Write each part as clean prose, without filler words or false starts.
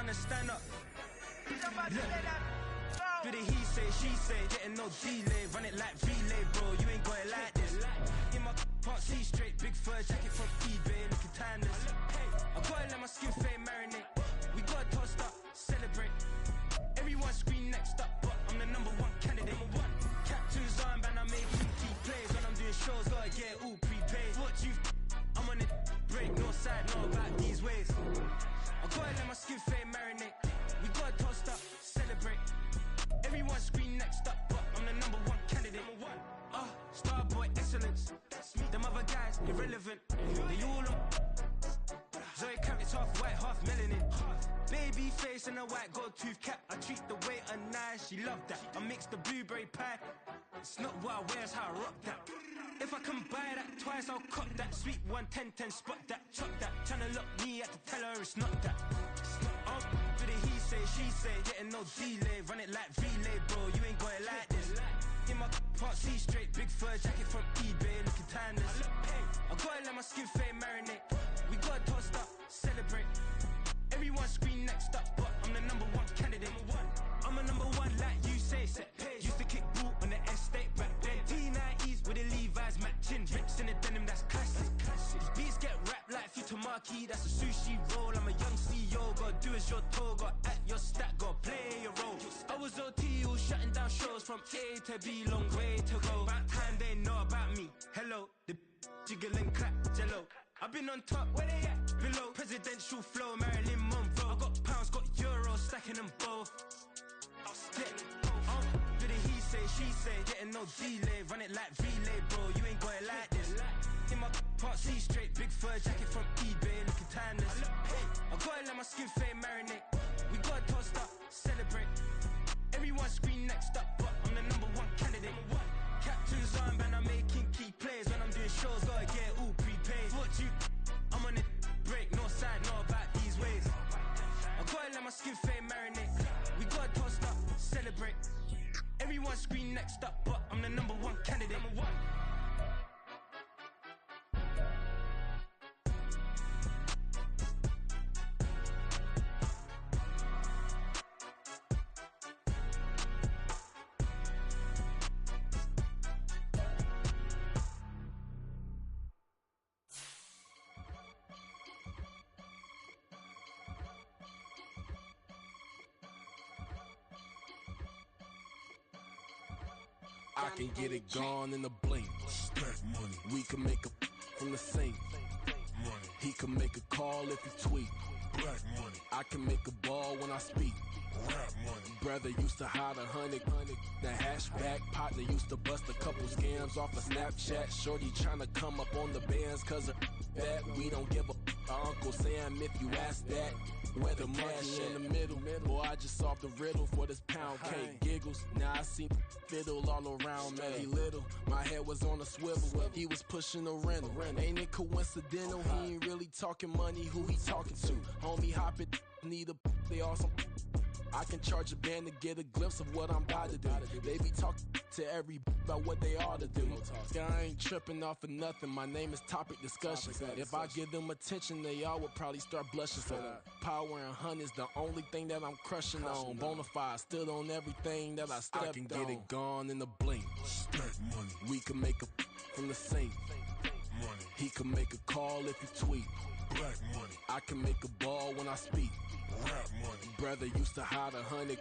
tryna stand up. Do the he say, she say, getting no delay. Run it like relay, bro, you ain't got it like this. In my part C straight, big fur jacket from eBay, looking timeless. I gotta let my skin fade marinate. We gotta toast up, celebrate. Everyone scream next up, but I'm the #1 candidate. Captain's armband, I make key plays. When I'm doing shows, gotta get it all prepaid. What you I'm on it, break, no side, know about these ways. I gotta let my skin fade marinate. We gotta toast up, celebrate. Everyone scream next up, but I'm the #1 candidate. Starboy excellence. Them other guys, irrelevant. They all on. Zoe Kravitz half white, half melanin. Baby face and a white gold tooth cap. I treat the waiter nice, she love that. I mix the blueberry pie. It's not what I wear, it's how I rock that. If I can buy that twice, I'll cop that. Sweet 110, spot that, chop that. Tryna lock me at the teller, it's not that. Do the he say, she say, getting no delay. Run it like relay, bro, you ain't got it like this. In my part C straight, big fur jacket from eBay, looking timeless. I gotta let my skin fade marinate. We gotta toast up, celebrate. Everyone scream next up, but I'm the #1 candidate. I'm a #1 like you say, set pace. Used to kick ball on the estate back then. T90s with the Levi's matching. Rips in the denim, that's classic. These beats get wrapped like Futamaki, that's a sushi roll. I'm a young CEO, gotta do as you're told. Gotta act your stat, gotta play your role. I was OT, all shutting down shows from A to B, long way to go. About time they know about me. Hello, the jiggle and clap, jello. I've been on top, where they at? Below, presidential flow, Marilyn Monroe. I got pounds, got euros, stacking them both. I'll stick. Do the he say, she say, getting no delay. Run it like relay, bro, you ain't got it like this. In my part C straight, big fur jacket from eBay, looking timeless. I gotta let my skin fade marinate. We gotta toast up, celebrate. Everyone scream next up, but I'm the #1 candidate. Captain's armband, I'm making key plays. When I'm doing shows, gotta get it all prepaid. What you I'm on it, break, no side, know about these ways. I gotta let my skin fade marinate. We gotta toast up, celebrate. Everyone scream next up, but I'm the #1 candidate. I can get it gone in a blink. Stack money. We can make a from the sink. Money. He can make a call if he tweet. Black money. I can make a ball when I speak. Rap money. Brother used to hide 100. The hashback partner used to bust a couple scams off of Snapchat. Shorty tryna come up on the bands cause of that. We don't give a Uncle Sam if you ask that. Where the cash in the middle. Boy, I just solved the riddle for this pound cake. Giggles, now I see fiddle all around me. He little, my head was on a swivel. He was pushing a rental. Ain't it coincidental? He ain't really talking money, who he talking to? Homie, hop it, need a they awesome. I can charge a band to get a glimpse of what I'm about to do. They be talking to every about what they ought to do. I ain't tripping off of nothing. My name is Topic Discussion. If I give them attention, they all would probably start blushing. So power and hunt is the only thing that I'm crushing on. Bonafide stood on everything that I stepped on. I can get it gone in a blink. Stack money. We can make a from the sink. Money. He can make a call if he tweet. Black money. I can make a ball when I speak. Rap money. Brother used to hide 100.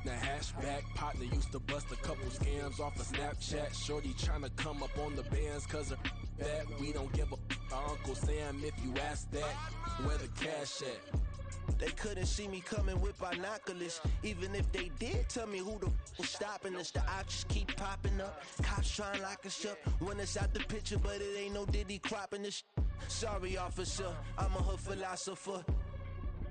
The hashback partner used to bust a couple scams off of Snapchat. Shorty tryna come up on the bands cause of that. We don't give a Uncle Sam if you ask that. Where the cash at? They couldn't see me coming with binoculars. Even if they did tell me who the was stopping us, the options keep popping up. Cops trying to lock us up when it's out the picture, but it ain't no Diddy cropping this. Sorry, officer, I'm a hood philosopher.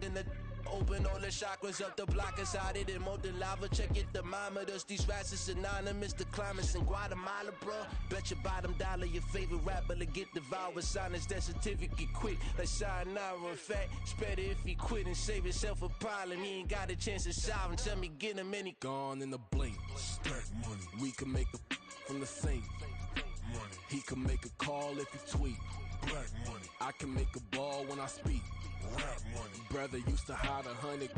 In the open all the chakras up the block inside it and molten lava. Check your thermometers. These rats is anonymous. The climates in Guatemala, bro. Bet your bottom dollar your favorite rapper to get devoured. Sign his death certificate quick. Like sayonara. In fact, it's better if he quit and save himself a problem. He ain't got a chance to solve him. Tell me get him any gone in a blink. Stack money. We can make a from the sink. Money. He can make a call if he tweet. Black money. I can make a ball when I speak. Rap money. Brother used to hide 100.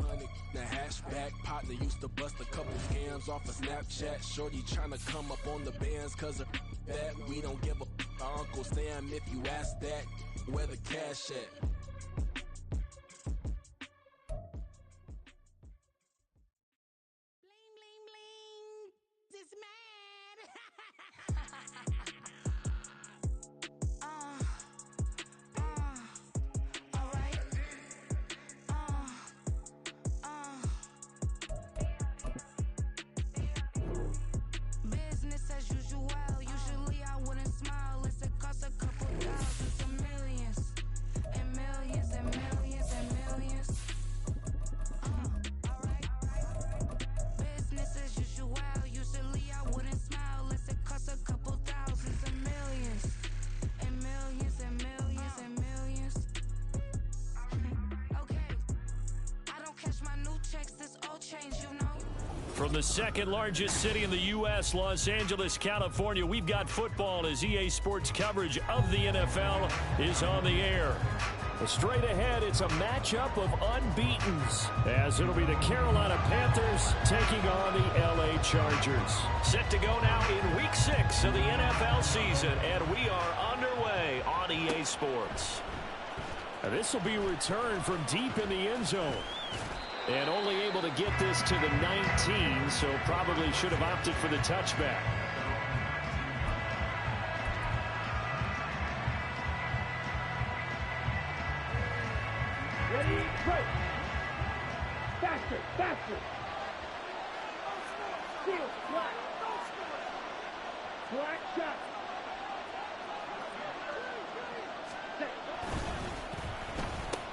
The hatchback partner used to bust a couple scams off of Snapchat. Shorty tryna come up on the bands cause of that. We don't give a Uncle Sam if you ask that. Where the cash at? Bling, bling, bling. This mad. All right. Business as usual. Usually I wouldn't smile. It's a cost a couple thousands to millions. And millions and millions and millions. All right. Business as usual. Usually I wouldn't smile. Unless it costs a couple thousands and millions. And millions and millions and millions. Okay. I don't cash my new checks. This old change, you know. From the second largest city in the U.S., Los Angeles, California, we've got football as EA Sports coverage of the NFL is on the air. Straight ahead, it's a matchup of unbeatens, as it'll be the Carolina Panthers taking on the L.A. Chargers. Set to go now in Week 6 of the NFL season, and we are underway on EA Sports. This will be returned from deep in the end zone. And only able to get this to the 19, so probably should have opted for the touchback. Ready, break. Faster, faster. Steal, black. Black shot.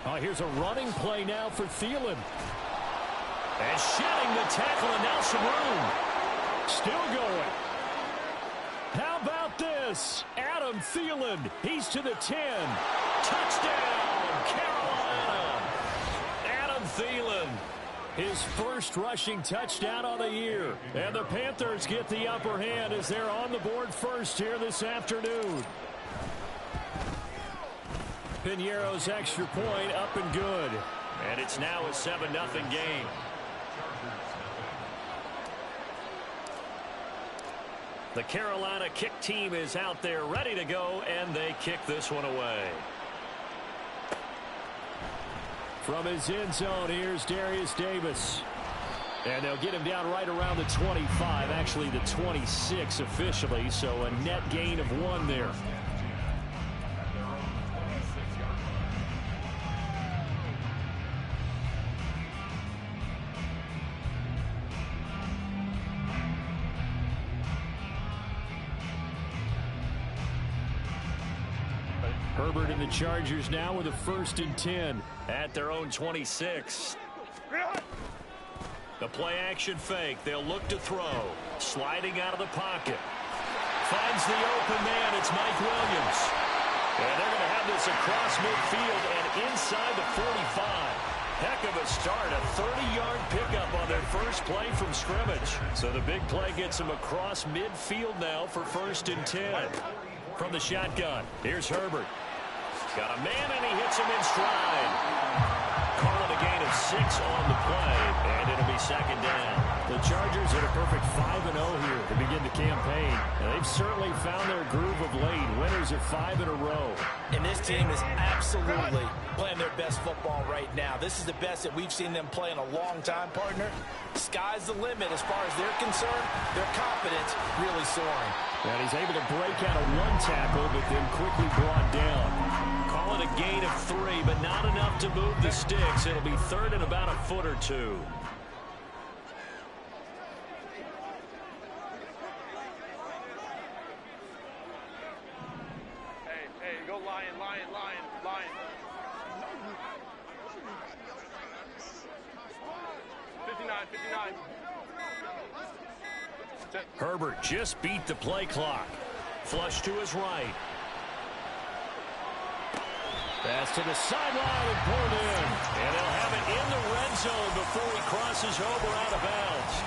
Oh, here's a running play now for Thielen. And shedding the tackle, and now some room. Still going. How about this? Adam Thielen. He's to the 10. Touchdown, Carolina. Adam Thielen. His first rushing touchdown of the year. And the Panthers get the upper hand as they're on the board first here this afternoon. Piñeiro's extra point up and good. And it's now a 7-0 game. The Carolina kick team is out there ready to go, and they kick this one away. From his end zone, here's Darius Davis. And they'll get him down right around the 25, actually the 26 officially, so a net gain of 1 there. Herbert and the Chargers now with a 1st and 10 at their own 26. The play action fake. They'll look to throw. Sliding out of the pocket. Finds the open man. It's Mike Williams. And they're going to have this across midfield and inside the 45. Heck of a start. A 30-yard pickup on their first play from scrimmage. So the big play gets them across midfield now for 1st and 10. From the shotgun, here's Herbert. Got a man, and he hits him in stride. Calling a gain of 6 on the play, and it'll be 2nd down. The Chargers at a perfect 5-0 here to begin the campaign. And they've certainly found their groove of late. Winners of 5 in a row. And this team is absolutely playing their best football right now. This is the best that we've seen them play in a long time, partner. Sky's the limit as far as they're concerned. Their confidence really soaring. And he's able to break out of 1 tackle, but then quickly brought down. Call it a gain of 3, but not enough to move the sticks. It'll be 3rd and about a foot or 2. Hey, go lion, lion, lion, lion. 59, 59. Herbert just beat the play clock. Flush to his right. Pass to the sideline and pulled in. And they'll have it in the red zone before he crosses over out of bounds.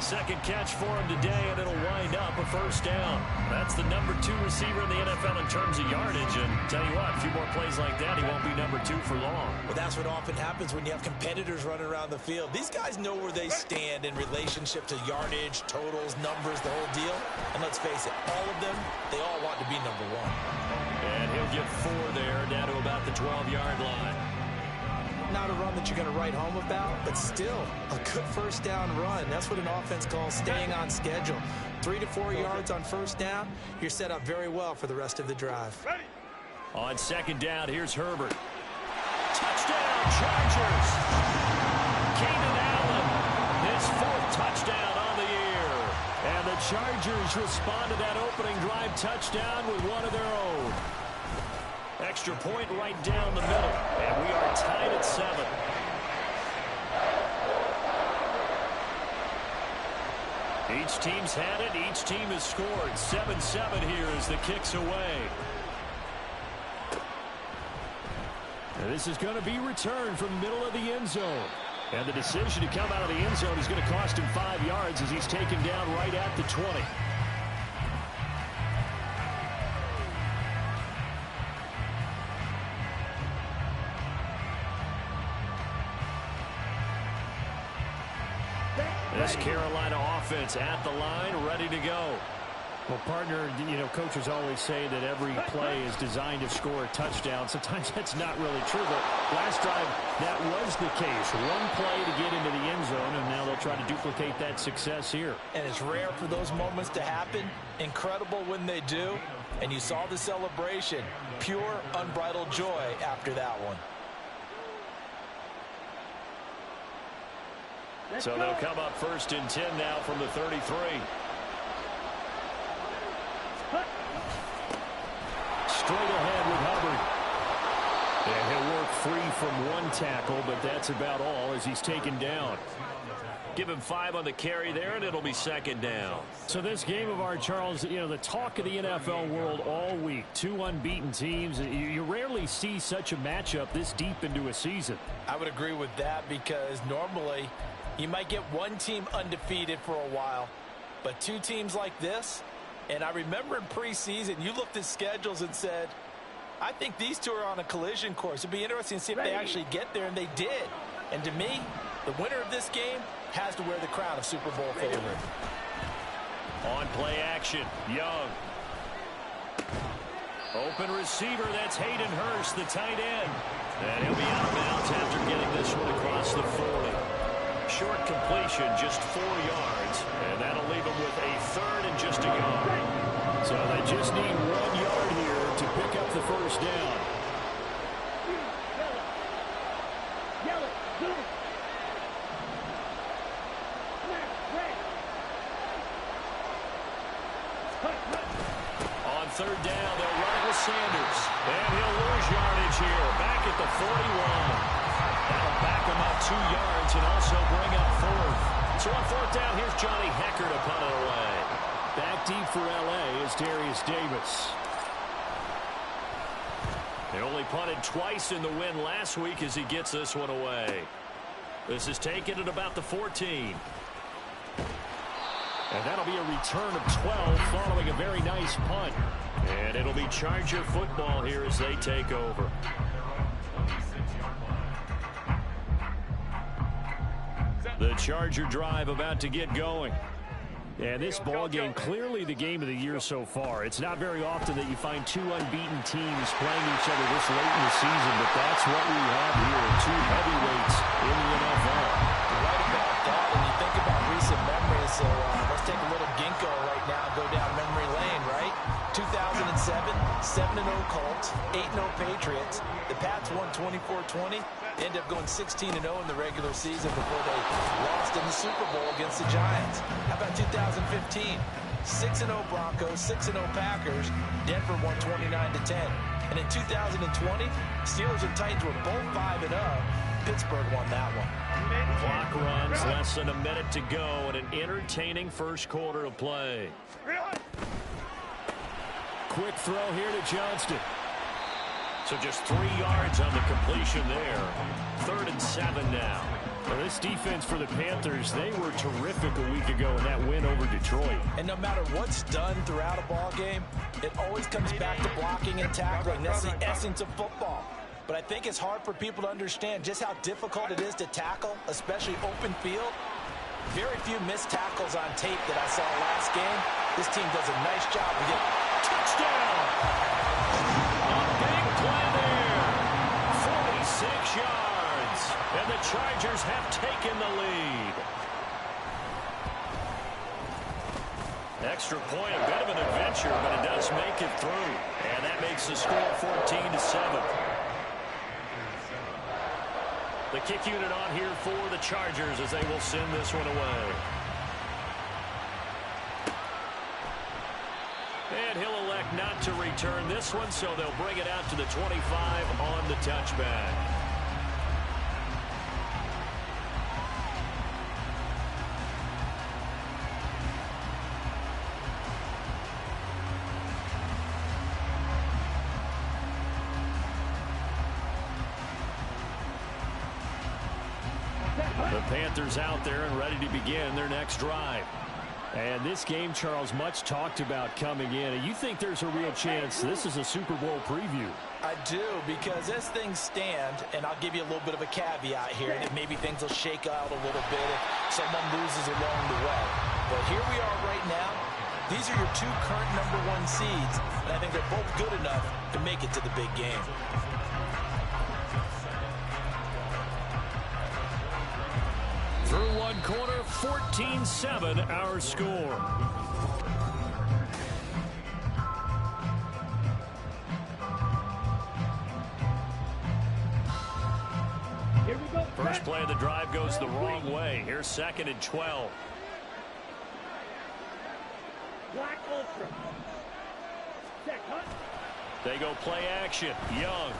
Second catch for him today, and it'll wind up a first down. That's the number 2 receiver in the NFL in terms of yardage. And tell you what, a few more plays like that, he won't be number 2 for long. Well, that's what often happens when you have competitors running around the field. These guys know where they stand in relationship to yardage, totals, numbers, the whole deal. And let's face it, all of them, they all want to be number 1. And he'll get 4 there, down to about the 12-yard line. Not a run that you're going to write home about, but still a good first down run. That's what an offense calls staying on schedule. 3 to 4 yards on first down, you're set up very well for the rest of the drive. On second down, here's Herbert. Touchdown, Chargers! Keenan Allen, his 4th touchdown on the year. And the Chargers respond to that opening drive touchdown with one of their own. Extra point right down the middle, and we are tied at 7. Each team's had it. Each team has scored. 7-7 here as the kick's away. And this is going to be returned from the middle of the end zone. And the decision to come out of the end zone is going to cost him 5 yards as he's taken down right at the 20. This Carolina offense at the line, ready to go. Well, partner, coaches always say that every play is designed to score a touchdown. Sometimes that's not really true, but last drive, that was the case. One play to get into the end zone, and now they'll try to duplicate that success here. And it's rare for those moments to happen. Incredible when they do. And you saw the celebration. Pure, unbridled joy after that one. So they'll come up 1st and 10 now from the 33. Straight ahead with Hubbard. And he'll work free from one tackle, but that's about all as he's taken down. Give him 5 on the carry there, and it'll be 2nd down. So this game of ours, Charles, the talk of the NFL world all week. 2 unbeaten teams. You rarely see such a matchup this deep into a season. I would agree with that because normally you might get one team undefeated for a while, but 2 teams like this, and I remember in preseason, you looked at schedules and said, I think these 2 are on a collision course. It'd be interesting to see if they actually get there, and they did. And to me, the winner of this game has to wear the crown of Super Bowl favorite. On play action, Young. Open receiver, that's Hayden Hurst, the tight end. And he'll be out of bounds after getting this one across the 40. Short completion, just 4 yards, and that'll leave them with a 3rd and just a yard. So they just need 1 yard here to pick up the first down. On 3rd down, they'll run it with Sanders, and he'll lose yardage here, back at the 41. That'll back him up 2 yards and also bring up 4th. So on 4th down, here's Johnny Hekker to punt it away. Back deep for L.A. is Darius Davis. They only punted twice in the win last week as he gets this one away. This is taken at about the 14. And that'll be a return of 12 following a very nice punt. And it'll be Charger football here as they take over. The Charger drive about to get going. And this ball game, clearly the game of the year so far. It's not very often that you find 2 unbeaten teams playing each other this late in the season, but that's what we have here, 2 heavyweights in the NFL. You're right about that, and you think about recent memories, so let's take a little ginkgo right now and go down memory lane, right? 2007, 7-0 Colts, 8-0 Patriots. The Pats won 24-20. They ended up going 16-0 in the regular season before they lost in the Super Bowl against the Giants. How about 2015? 6-0 Broncos, 6-0 Packers. Denver won 29-10. And in 2020, Steelers and Titans were both 5-0. Pittsburgh won that one. Clock runs, less than a minute to go, and an entertaining first quarter of play. Quick throw here to Johnston. So just 3 yards on the completion there. 3rd and 7 now. Well, this defense for the Panthers, they were terrific a week ago in that win over Detroit. And no matter what's done throughout a ball game, it always comes back to blocking and tackling. That's the essence of football. But I think it's hard for people to understand just how difficult it is to tackle, especially open field. Very few missed tackles on tape that I saw last game. This team does a nice job of getting touchdown. A big play there. 46 yards. And the Chargers have taken the lead. Extra point, a bit of an adventure, but it does make it through. And that makes the score 14-7. The kick unit on here for the Chargers as they will send this one away. And he'll elect not to return this one, so they'll bring it out to the 25 on the touchback. The Panthers out there and ready to begin their next drive. And this game, Charles, much talked about coming in. And you think there's a real chance this is a Super Bowl preview? I do, because as things stand, and I'll give you a little bit of a caveat here, that maybe things will shake out a little bit if someone loses along the way. But here we are right now. These are your 2 current #1 seeds, and I think they're both good enough to make it to the big game. Through one quarter, 14-7 our score. Here we go. First play of the drive goes the wrong way. Here's 2nd and 12. Black Ultra. Check, huh? They go play action. Young.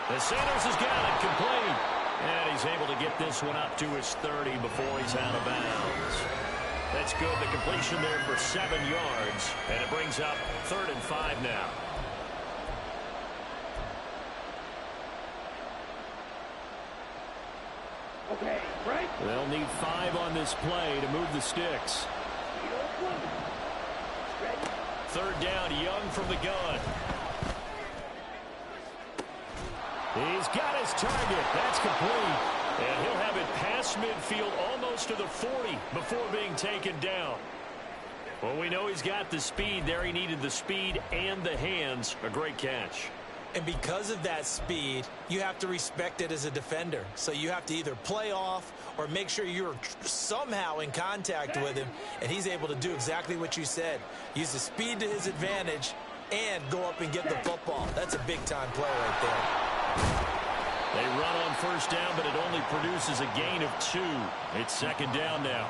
The Sanders has got it complete. And he's able to get this one up to his 30 before he's out of bounds. That's good. The completion there for 7 yards. And it brings up 3rd and 5 now. Okay, right? They'll need 5 on this play to move the sticks. 3rd down, Young from the gun. He's got his target. That's complete. And he'll have it past midfield almost to the 40 before being taken down. Well, we know he's got the speed there. He needed the speed and the hands. A great catch. And because of that speed, you have to respect it as a defender. So you have to either play off or make sure you're somehow in contact with him. And he's able to do exactly what you said. Use the speed to his advantage and go up and get the football. That's a big-time play right there. They run on 1st down, but it only produces a gain of 2. It's 2nd down now.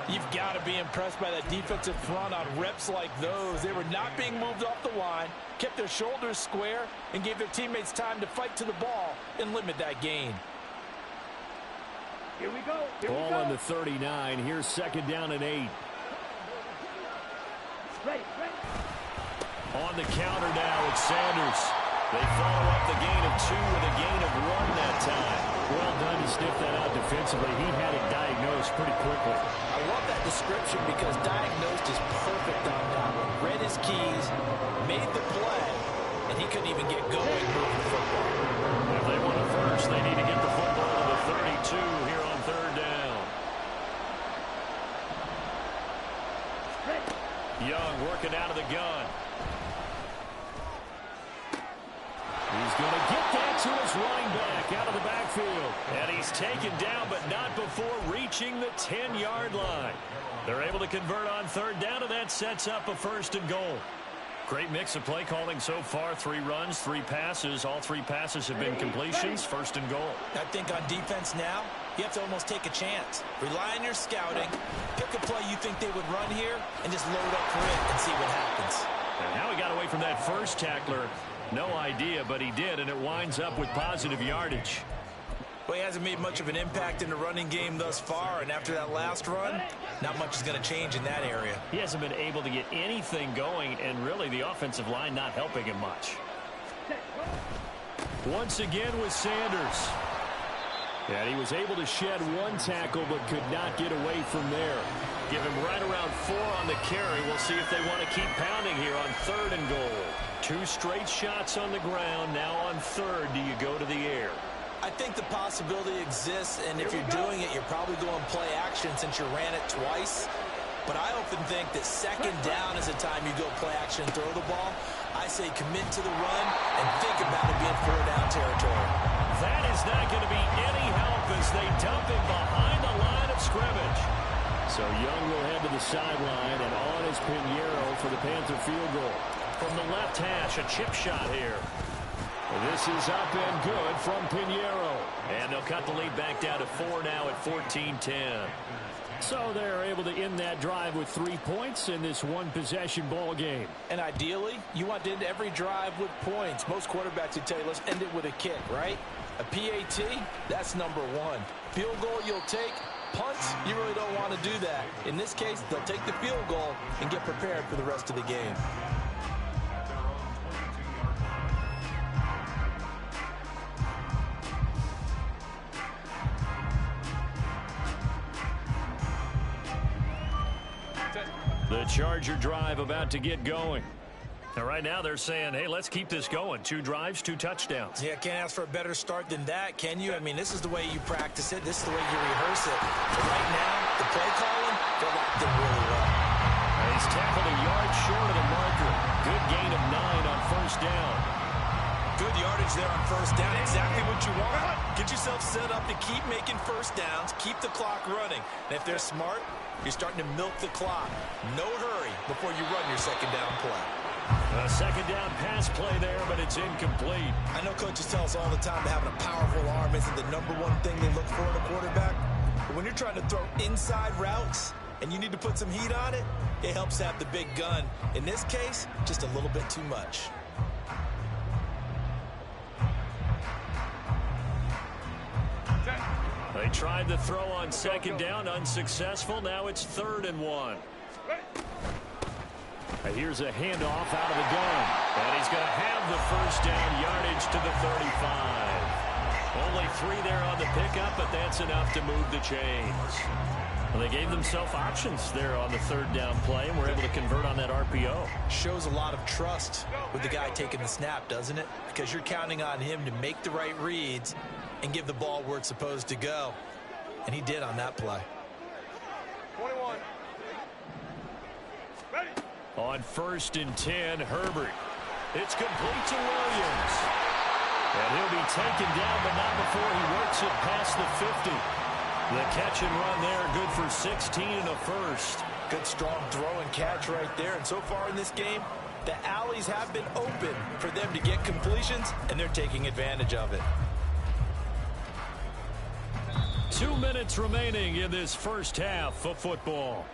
You've got to be impressed by that defensive front on reps like those. They were not being moved off the line, kept their shoulders square, and gave their teammates time to fight to the ball and limit that gain. Here we go. Ball on the 39. Here's 2nd down and 8. Ready. On the counter now, it's Sanders. They follow up the gain of 2 with a gain of 1 that time. Well done to sniff that out defensively. He had it diagnosed pretty quickly. I love that description because diagnosed is perfect on that one. Read his keys, made the play, and he couldn't even get going moving the football. If they want it first, they need to get the football to the 32 here on 3rd down. Young working out of the gun. He's going to get that to his running back out of the backfield. And he's taken down, but not before reaching the 10-yard line. They're able to convert on 3rd down, and that sets up a 1st and goal. Great mix of play calling so far. 3 runs, 3 passes. All 3 passes have been completions. 1st and goal. I think on defense now, you have to almost take a chance. Rely on your scouting. Pick a play you think they would run here, and just load up for it and see what happens. And how he got away from that first tackler, no idea, but he did, and it winds up with positive yardage. Well, he hasn't made much of an impact in the running game thus far, and after that last run, not much is going to change in that area. He hasn't been able to get anything going, and really the offensive line not helping him much. Once again with Sanders. And he was able to shed one tackle but could not get away from there. Give him right around 4 on the carry. We'll see if they want to keep pounding here on 3rd and goal. 2 straight shots on the ground. Now on 3rd, do you go to the air? I think the possibility exists, and if you're doing it, you're probably going play action since you ran it twice. But I often think that 2nd down is the time you go play action and throw the ball. I say commit to the run and think about it being 4-down territory. That is not going to be any help as they dump him behind the line of scrimmage. So Young will head to the sideline, and on is Pinheiro for the Panther field goal. From the left hash, a chip shot here. This is up and good from Pinheiro. And they'll cut the lead back down to 4 now at 14-10. So they're able to end that drive with 3 points in this one-possession ball game. And ideally, you want to end every drive with points. Most quarterbacks would tell you, let's end it with a kick, right? A PAT, that's number 1. Field goal you'll take. Punts, you really don't want to do that. In this case, they'll take the field goal and get prepared for the rest of the game. The Charger drive about to get going. And right now they're saying, hey, let's keep this going. 2 drives, 2 touchdowns. Yeah, can't ask for a better start than that, can you? I mean, this is the way you practice it. This is the way you rehearse it. But right now, the play calling, they're locked in really well. And he's tackled a yard short of the marker. Good gain of 9 on 1st down. Good yardage there on 1st down. Exactly what you want. Get yourself set up to keep making 1st downs, keep the clock running. And if they're smart, you're starting to milk the clock. No hurry before you run your 2nd down play. A 2nd down pass play there, but it's incomplete. I know coaches tell us all the time that having a powerful arm isn't the #1 thing they look for in a quarterback. But when you're trying to throw inside routes and you need to put some heat on it, it helps have the big gun. In this case, just a little bit too much. They tried to throw on 2nd down, unsuccessful. Now it's 3rd and 1. Here's a handoff out of the gun. And he's going to have the 1st down, yardage to the 35. Only 3 there on the pickup, but that's enough to move the chains. Well, they gave themselves options there on the 3rd down play, and were able to convert on that RPO. Shows a lot of trust with the guy taking the snap, doesn't it? Because you're counting on him to make the right reads and give the ball where it's supposed to go. And he did on that play. 21. Ready. On 1st and 10, Herbert. It's complete to Williams. And he'll be taken down, but not before he works it past the 50. The catch and run there, good for 16 and a 1st. Good strong throw and catch right there. And so far in this game, the alleys have been open for them to get completions, and they're taking advantage of it. 2 minutes remaining in this 1st half of football.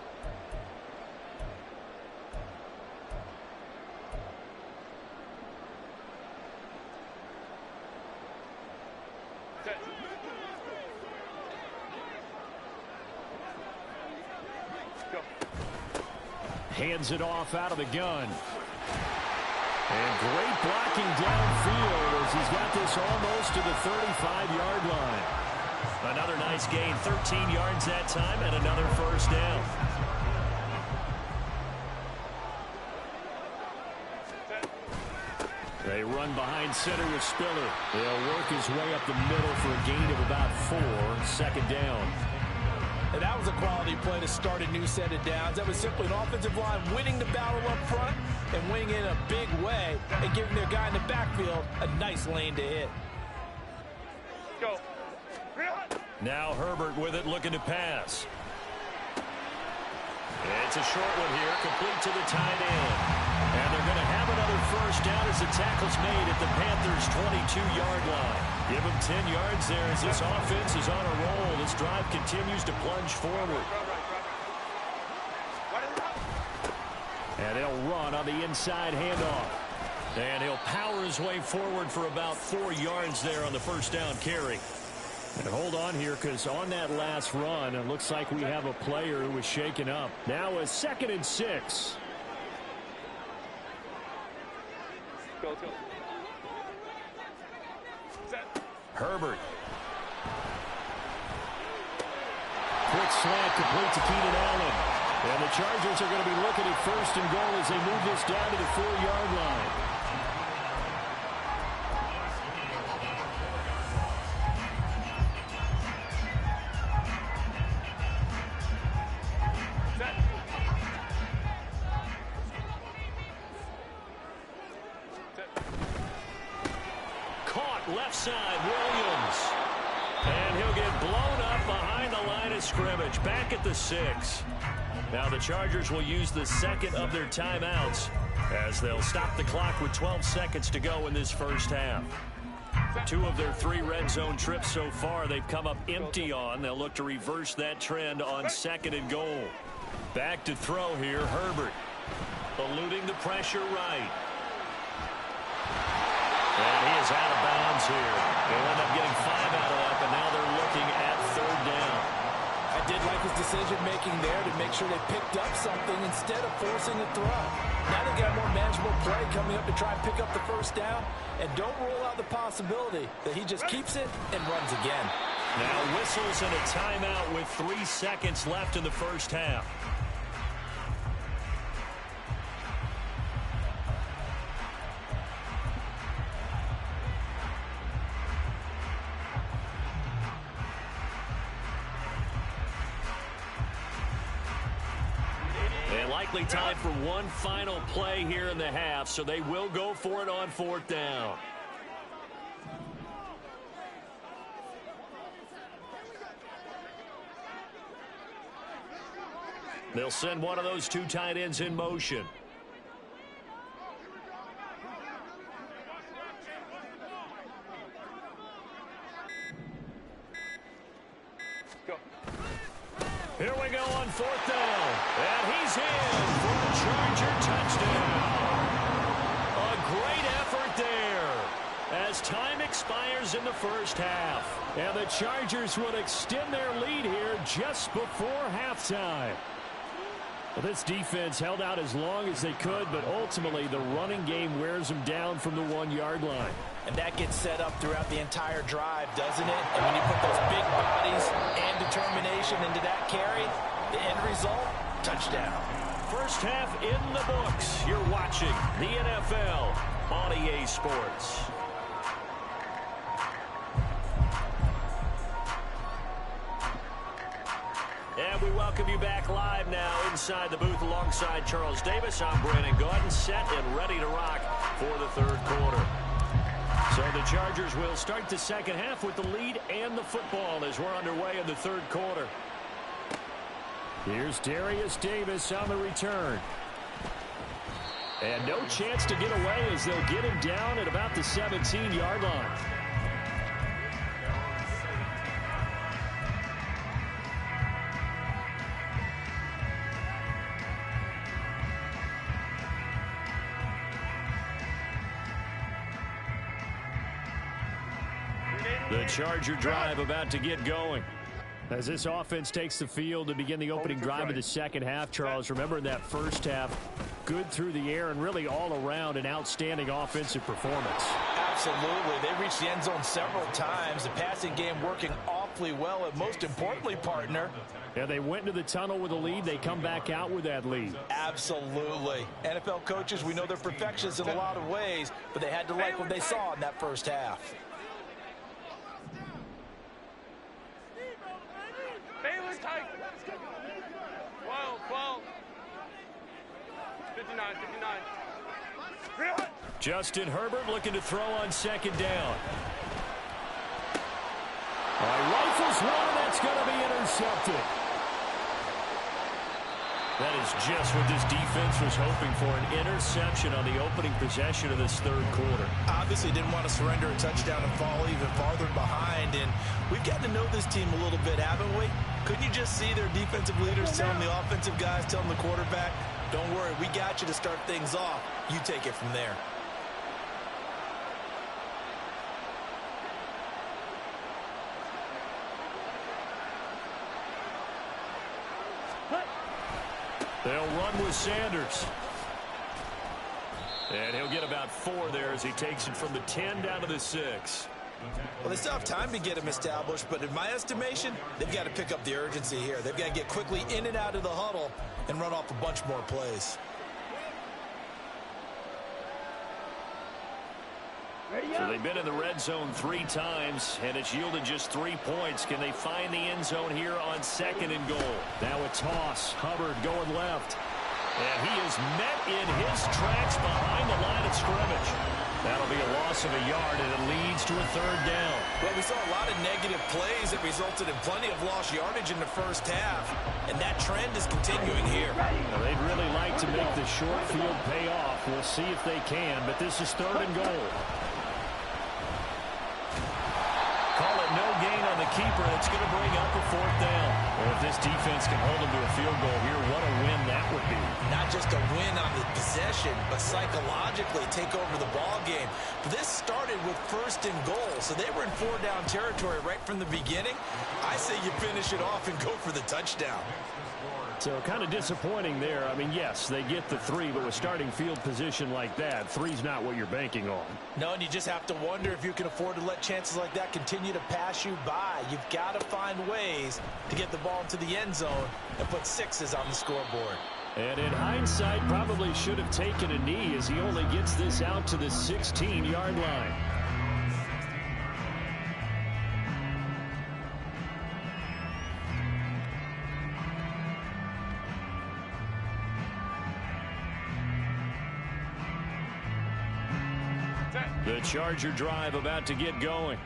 Hands it off out of the gun. And great blocking downfield as he's got this almost to the 35-yard line. Another nice gain, 13 yards that time, and another 1st down. They run behind center with Spiller. They'll work his way up the middle for a gain of about 4, 2nd down. And that was a quality play to start a new set of downs. That was simply an offensive line winning the battle up front and winning in a big way and giving their guy in the backfield a nice lane to hit. Go. Now Herbert with it, looking to pass. It's a short one here, complete to the tight end. And they're going to have another 1st down as the tackle's made at the Panthers' 22-yard line. Give them 10 yards there as this offense is on a roll. This drive continues to plunge forward. And they'll run on the inside handoff. And he'll power his way forward for about 4 yards there on the 1st down carry. And hold on here, because on that last run, it looks like we have a player who was shaken up. Now a 2nd and 6. Go. Herbert. Quick slant complete to Keenan Allen. And the Chargers are going to be looking at 1st and goal as they move this down to the 4-yard line. Caught left side, Williams. And he'll get blown up behind the line of scrimmage. Back at the 6. Now the Chargers will use the second of their timeouts as they'll stop the clock with 12 seconds to go in this first half. 2 of their 3 red zone trips so far they've come up empty on. They'll look to reverse that trend on 2nd and goal. Back to throw here, Herbert. Eluding the pressure right. And he is out of bounds here. They'll end up getting 5 out of that, but now they're looking at 3rd down. I did like his decision-making there to make sure they picked up something instead of forcing a throw. Now they've got a more manageable play coming up to try and pick up the 1st down. And don't rule out the possibility that he just keeps it and runs again. Now whistles and a timeout with 3 seconds left in the first half. Likely time for one final play here in the half, so they will go for it on 4th down. They'll send one of those 2 tight ends in motion. Here we go on 4th down. And he's in for a Charger touchdown. A great effort there as time expires in the first half. And the Chargers would extend their lead here just before halftime. Well, this defense held out as long as they could, but ultimately the running game wears them down from the 1-yard line. And that gets set up throughout the entire drive, doesn't it? And when you put those big bodies and determination into that carry, the end result, touchdown. First half in the books. You're watching the NFL on EA Sports. And we welcome you back live now inside the booth alongside Charles Davis. I'm Brandon Gaudin, set and ready to rock for the 3rd quarter. So the Chargers will start the second half with the lead and the football as we're underway in the 3rd quarter. Here's Darius Davis on the return. And no chance to get away as they'll get him down at about the 17-yard line. The Charger drive about to get going. As this offense takes the field to begin the opening drive of the second half, Charles, remember in that first half, good through the air and really all around an outstanding offensive performance. Absolutely. They reached the end zone several times. The passing game working awfully well, and most importantly, partner. Yeah, they went into the tunnel with a lead. They come back out with that lead. Absolutely. NFL coaches, we know they're perfectionists in a lot of ways, but they had to like what they saw in that first half. Baylor tight. 12. 59. Justin Herbert looking to throw on second down. Rifles one, that's going to be intercepted. That is just what this defense was hoping for, an interception on the opening possession of this 3rd quarter. Obviously didn't want to surrender a touchdown and fall even farther behind, and we've gotten to know this team a little bit, haven't we? Couldn't you just see their defensive leaders telling the offensive guys, telling the quarterback, don't worry, we got you to start things off. You take it from there. They'll run with Sanders. And he'll get about 4 there as he takes it from the 10 down to the 6. Well, they still have time to get him established, but in my estimation, they've got to pick up the urgency here. They've got to get quickly in and out of the huddle and run off a bunch more plays. So they've been in the red zone 3 times, and it's yielded just 3 points. Can they find the end zone here on 2nd and goal? Now a toss. Hubbard going left. And he is met in his tracks behind the line of scrimmage. That'll be a loss of a yard, and it leads to a 3rd down. Well, we saw a lot of negative plays that resulted in plenty of lost yardage in the first half, and that trend is continuing here. Now, they'd really like to make the short field pay off. We'll see if they can, but this is 3rd and goal. Call it no gain on the keeper, and it's going to bring up a 4th down. Well, if this defense can hold them to a field goal here, what a win that would be. Not just a win on the possession, but psychologically take over the ball game. This started with 1st and goal, so they were in 4-down territory right from the beginning. I say you finish it off and go for the touchdown. So kind of disappointing there. I mean, yes, they get the 3, but with starting field position like that, 3's not what you're banking on. No, and you just have to wonder if you can afford to let chances like that continue to pass you by. You've got to find ways to get the ball into the end zone and put 6s on the scoreboard. And in hindsight, probably should have taken a knee as he only gets this out to the 16-yard line. The Charger drive about to get going.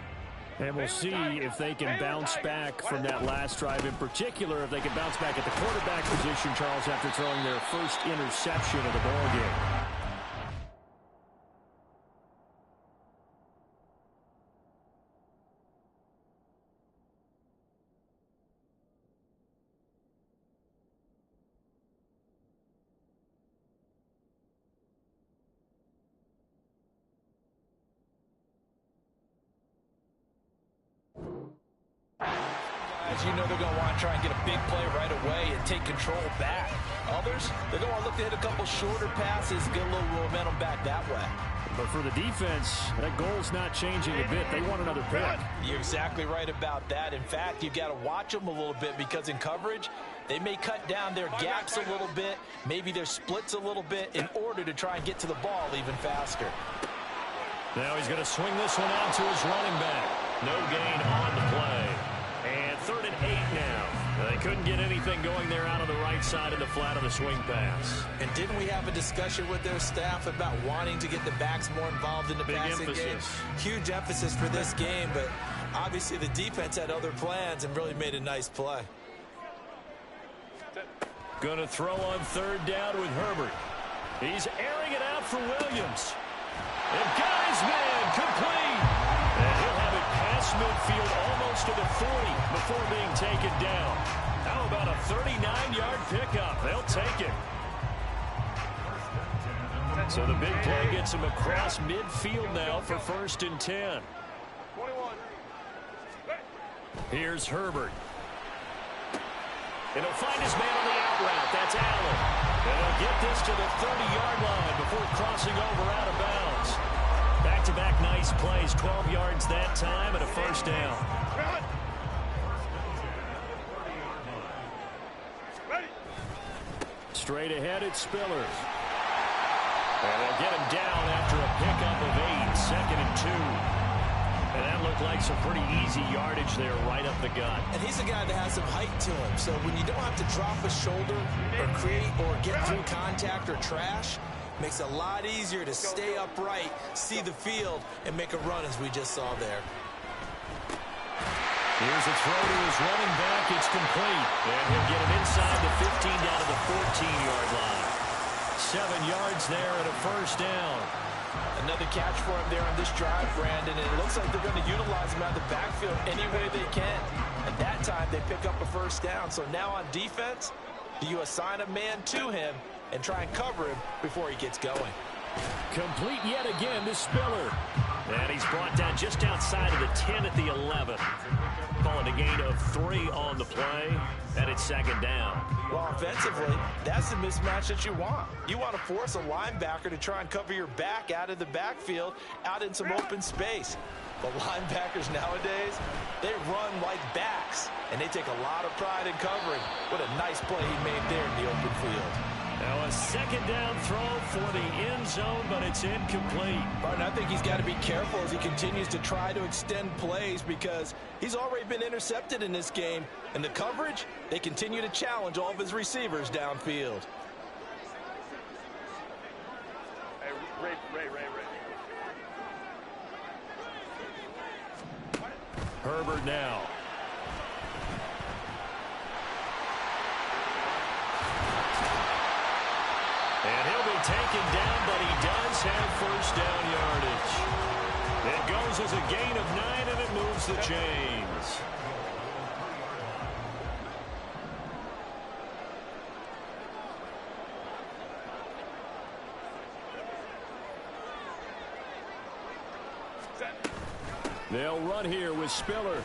And we'll see if they can bounce back from that last drive. In particular, if they can bounce back at the quarterback position, Charles, after throwing their first interception of the ball game. You know they're going to want to try and get a big play right away and take control back. Others, they're going to look to hit a couple shorter passes, get a little momentum back that way. But for the defense, that goal's not changing a bit. They want another pick. You're exactly right about that. In fact, you've got to watch them a little bit because in coverage, they may cut down their gaps a little bit, maybe their splits a little bit in order to try and get to the ball even faster. Now he's going to swing this one out to his running back. No gain on the play. And 3rd and 8 now. They couldn't get anything going there out on the right side of the flat of the swing pass. And didn't we have a discussion with their staff about wanting to get the backs more involved in the passing game? Huge emphasis for this game, but obviously the defense had other plans and really made a nice play. Going to throw on 3rd down with Herbert. He's airing it out for Williams. And got his man complete. And he'll have it past midfield almost to the 40 before being taken down. How about a 39-yard pickup? They'll take it. So the big play gets him across midfield now for 1st and 10. Here's Herbert. And he'll find his man on the out route. That's Allen. And he'll get this to the 30-yard line before crossing over out of bounds. Back-to-back nice plays, 12 yards that time and a 1st down. Straight ahead, it's Spiller. And they'll get him down after a pickup of 8, 2nd and 2. And that looked like some pretty easy yardage there right up the gut. And he's a guy that has some height to him. So when you don't have to drop a shoulder or create or get through contact or trash, makes it a lot easier to stay upright, see the field, and make a run as we just saw there. Here's a throw to his running back. It's complete. And he'll get him inside the 15 down to the 14-yard line. 7 yards there and a 1st down. Another catch for him there on this drive, Brandon, and it looks like they're going to utilize him out of the backfield any way they can. And that time, they pick up a 1st down. So now on defense, do you assign a man to him and try and cover him before he gets going? Complete yet again to Spiller. And he's brought down just outside of the 10 at the 11. Call it a gain of 3 on the play, and it's second down. Well, offensively, that's the mismatch that you want. You want to force a linebacker to try and cover your back out of the backfield, out in some open space. The linebackers nowadays, they run like backs, and they take a lot of pride in covering. What a nice play he made there in the open field. Now a second down throw for the end zone, but it's incomplete. Barton, I think he's got to be careful as he continues to try to extend plays because he's already been intercepted in this game. And the coverage, they continue to challenge all of his receivers downfield. Hey, Ray. Herbert now. And he'll be taken down, but he does have first down yardage. It goes as a gain of 9, and it moves the chains. They'll run here with Spiller.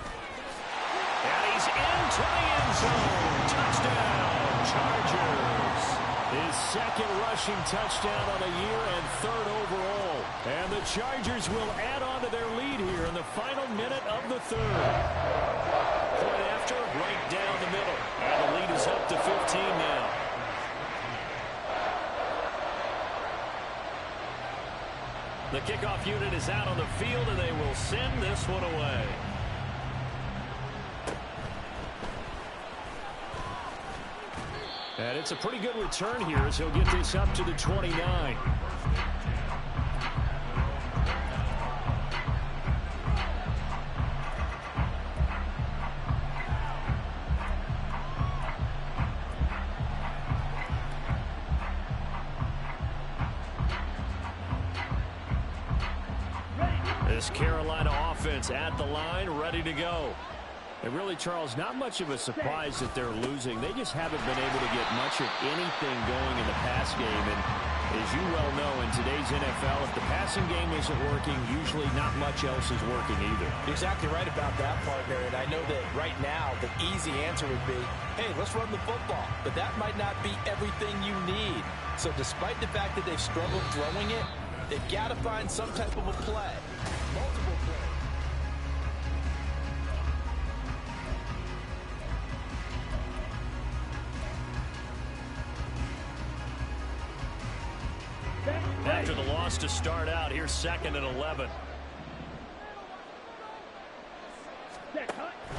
And he's into the end zone. Touchdown, Chargers. His second rushing touchdown on the year and 3rd overall. And the Chargers will add on to their lead here in the final minute of the 3rd. Point after, right down the middle. And the lead is up to 15 now. The kickoff unit is out on the field, and they will send this one away. And it's a pretty good return here as he'll get this up to the 29. This Carolina offense at the line, ready to go. And really, Charles, not much of a surprise that they're losing. They just haven't been able to get much of anything going in the pass game. And as you well know, in today's NFL, if the passing game isn't working, usually not much else is working either. You're exactly right about that, partner. And I know that right now, the easy answer would be, hey, let's run the football. But that might not be everything you need. So despite the fact that they've struggled throwing it, they've got to find some type of a play. Multiple plays. After the loss to start out, here's 2nd and 11.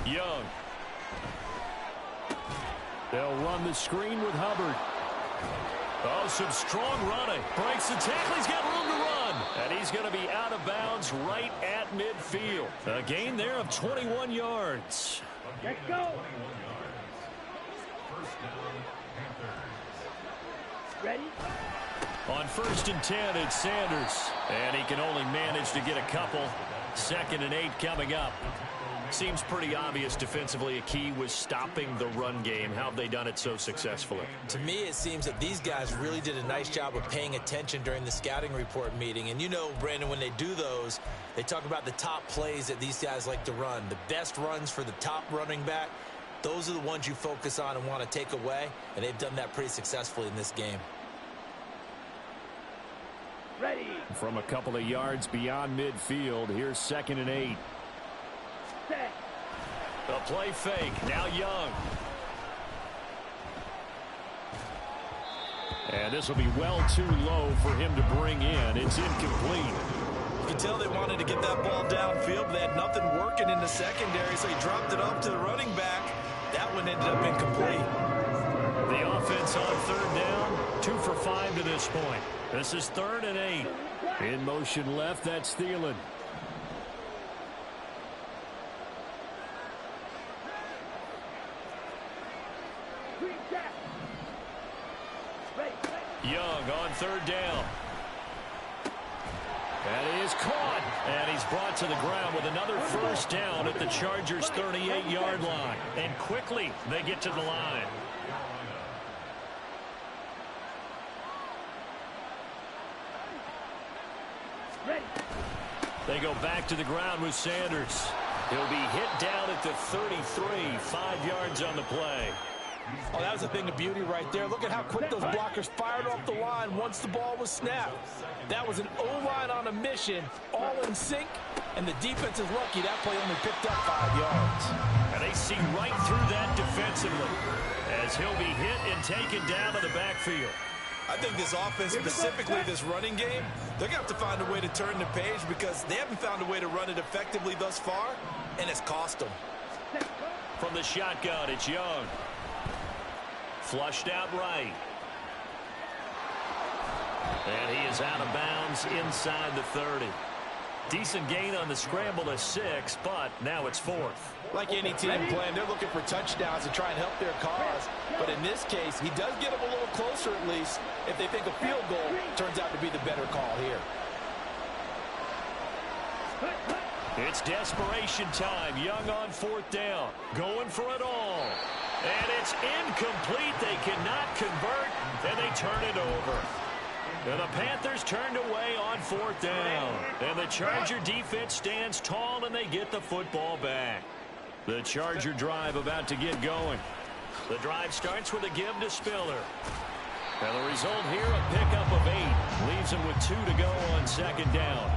Young. They'll run the screen with Hubbard. Oh, some strong running. Breaks the tackle. He's got room to run. And he's going to be out of bounds right at midfield. A gain there of 21 yards. Let's go. Ready? On 1st and 10, it's Sanders. And he can only manage to get a couple. 2nd and 8 coming up. Seems pretty obvious defensively a key was stopping the run game. How have they done it so successfully? To me, it seems that these guys really did a nice job of paying attention during the scouting report meeting. And you know, Brandon, when they do those, they talk about the top plays that these guys like to run. The best runs for the top running back, those are the ones you focus on and want to take away. And they've done that pretty successfully in this game. Ready. From a couple of yards beyond midfield, here's 2nd and 8. Set. A play fake. Now Young. And this will be well too low for him to bring in. It's incomplete. You can tell they wanted to get that ball downfield, but they had nothing working in the secondary, so he dropped it up to the running back. That one ended up incomplete. The offense on 3rd down, 2 for 5 to this point. This is 3rd and 8. In motion left, that's Thielen. Young on 3rd down. And he is caught. And he's brought to the ground with another first down at the Chargers' 38-yard line. And quickly, they get to the line. They go back to the ground with Sanders. He'll be hit down at the 33, 5 yards on the play. Oh, that was a thing of beauty right there. Look at how quick those blockers fired off the line once the ball was snapped. That was an O-line on a mission, all in sync, and the defense is lucky that play only picked up 5 yards. And they see right through that defensively as he'll be hit and taken down to the backfield. I think this offense, specifically this running game, they're going to have to find a way to turn the page because they haven't found a way to run it effectively thus far, and it's cost them. From the shotgun, it's Young. Flushed out right. And he is out of bounds inside the 30. Decent gain on the scramble to 6, but now it's 4th. Like any team playing, they're looking for touchdowns to try and help their cause. But in this case, he does get them a little closer at least if they think a field goal turns out to be the better call here. It's desperation time. Young on 4th down. Going for it all. And it's incomplete. They cannot convert, and they turn it over. And the Panthers turned away on 4th down. And the Charger defense stands tall, and they get the football back. The Charger drive about to get going. The drive starts with a give to Spiller. And the result here, a pickup of 8. Leaves him with 2 to go on 2nd down.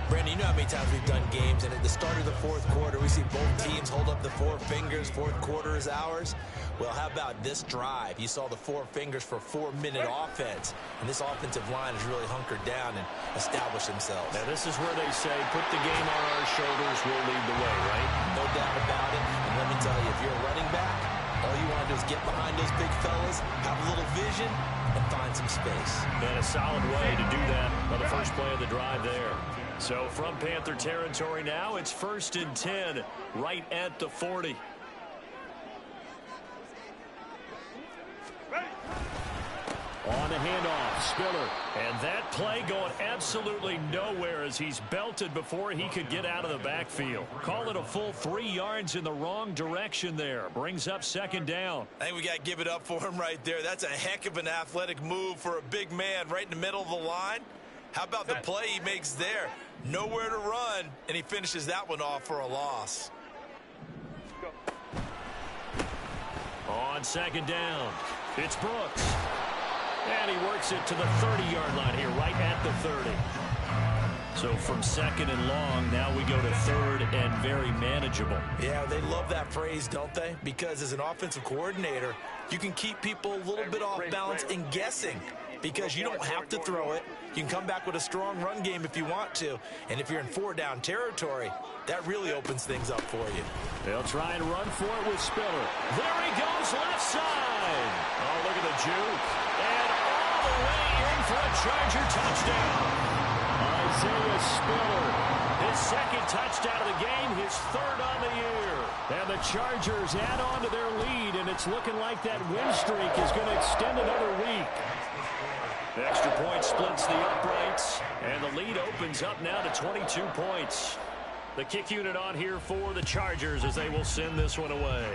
Brandon, you know how many times we've done games, and at the start of the 4th quarter, we see both teams hold up the 4 fingers, 4th quarter is ours. Well, how about this drive? You saw the 4 fingers for 4-minute offense, and this offensive line has really hunkered down and established themselves. Now, this is where they say, put the game on our shoulders, we'll lead the way, right? No doubt about it, and let me tell you, if you're a running back, all you want to do is get behind those big fellas, have a little vision, and find some space. And a solid way to do that on the first play of the drive there. So from Panther territory now, it's 1st and 10 right at the 40. On the handoff, Spiller. And that play going absolutely nowhere as he's belted before he could get out of the backfield. Call it a full 3 yards in the wrong direction there. Brings up 2nd down. I think we got to give it up for him right there. That's a heck of an athletic move for a big man right in the middle of the line. How about the play he makes there? Nowhere to run, and he finishes that one off for a loss. On 2nd down, it's Brooks. And he works it to the 30-yard line here, right at the 30. So from 2nd and long, now we go to 3rd and very manageable. Yeah, they love that phrase, don't they? Because as an offensive coordinator, you can keep people a little bit off balance and guessing. Because you don't have to throw it. You can come back with a strong run game if you want to. And if you're in 4-down territory, that really opens things up for you. They'll try and run for it with Spiller. There he goes, left side. Oh, look at the juke. And all the way in for a Charger touchdown. Isaiah Spiller, his 2nd touchdown of the game, his 3rd on the year. And the Chargers add on to their lead, and it's looking like that win streak is going to extend another week. The extra point splits the uprights, and the lead opens up now to 22 points. The kick unit on here for the Chargers as they will send this one away.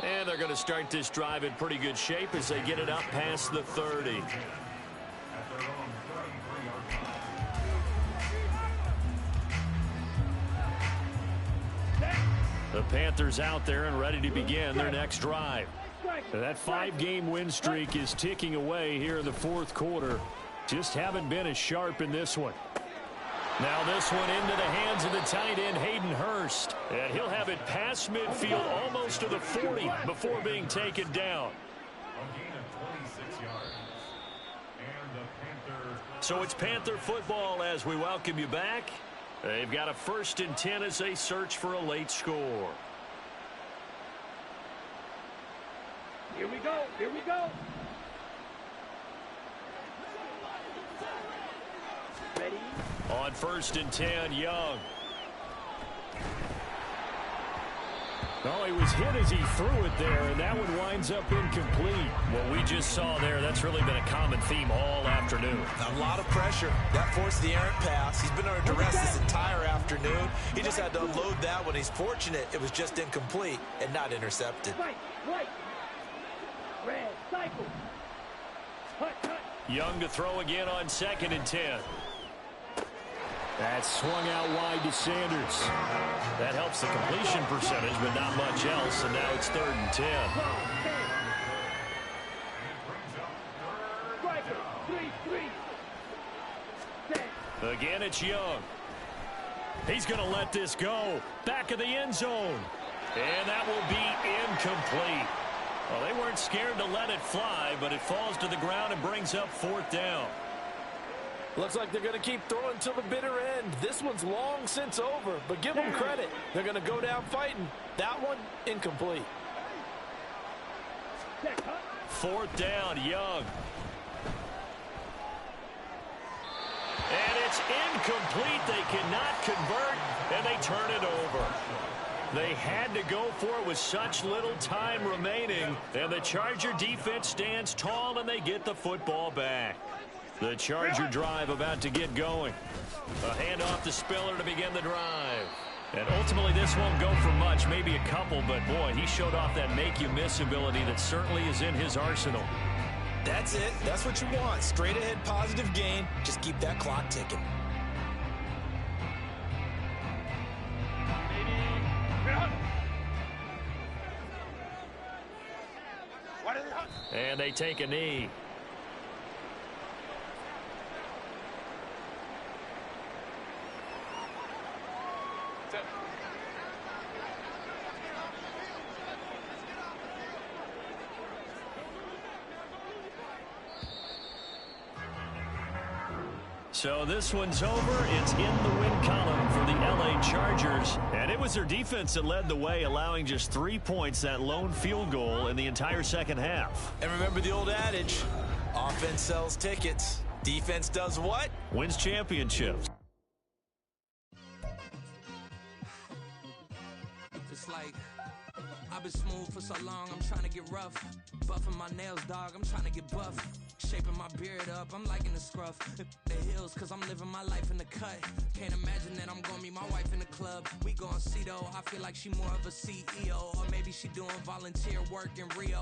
And they're going to start this drive in pretty good shape as they get it up past the 30. The Panthers out there and ready to begin their next drive. That 5-game win streak is ticking away here in the 4th quarter. Just haven't been as sharp in this one. Now this one into the hands of the tight end, Hayden Hurst. And he'll have it past midfield almost to the 40 before being taken down. So it's Panther football as we welcome you back. They've got a 1st and 10 as they search for a late score. Here we go. Here we go. Ready? On 1st and 10, Young. Oh, he was hit as he threw it there, and that one winds up incomplete. What we just saw there, that's really been a common theme all afternoon. A lot of pressure. That forced the errant pass. He's been under duress this entire afternoon. He just had to unload that one. He's fortunate it was just incomplete and not intercepted. Right. Red, cycle. Young to throw again on 2nd and 10. That's swung out wide to Sanders. That helps the completion percentage, but not much else, and now it's 3rd and 10. Again, it's Young. He's going to let this go. Back of the end zone. And that will be incomplete. Well, they weren't scared to let it fly, but it falls to the ground and brings up 4th down. Looks like they're going to keep throwing till the bitter end. This one's long since over, but give them credit. They're going to go down fighting. That one, incomplete. 4th down, Young. And it's incomplete. They cannot convert, and they turn it over. They had to go for it with such little time remaining, and the Charger defense stands tall, and they get the football back. The Charger drive about to get going. A handoff to Spiller to begin the drive. And ultimately, this won't go for much, maybe a couple, but boy, he showed off that make-you-miss ability that certainly is in his arsenal. That's it. That's what you want. Straight ahead positive gain. Just keep that clock ticking. And they take a knee. So this one's over. It's in the win column for the LA Chargers. And it was their defense that led the way, allowing just 3 points, that lone field goal in the entire second half. And remember the old adage, offense sells tickets. Defense does what? Wins championships. It's like I've been smooth for so long, I'm trying to get rough. Buffing my nails, dog, I'm trying to get buff. Shaping my beard up, I'm liking the scruff. The hills, cause I'm living my life in the cut. Can't imagine that I'm gonna meet my wife in the club. We gon' see though, I feel like she more of a CEO. Or maybe she doing volunteer work in Rio.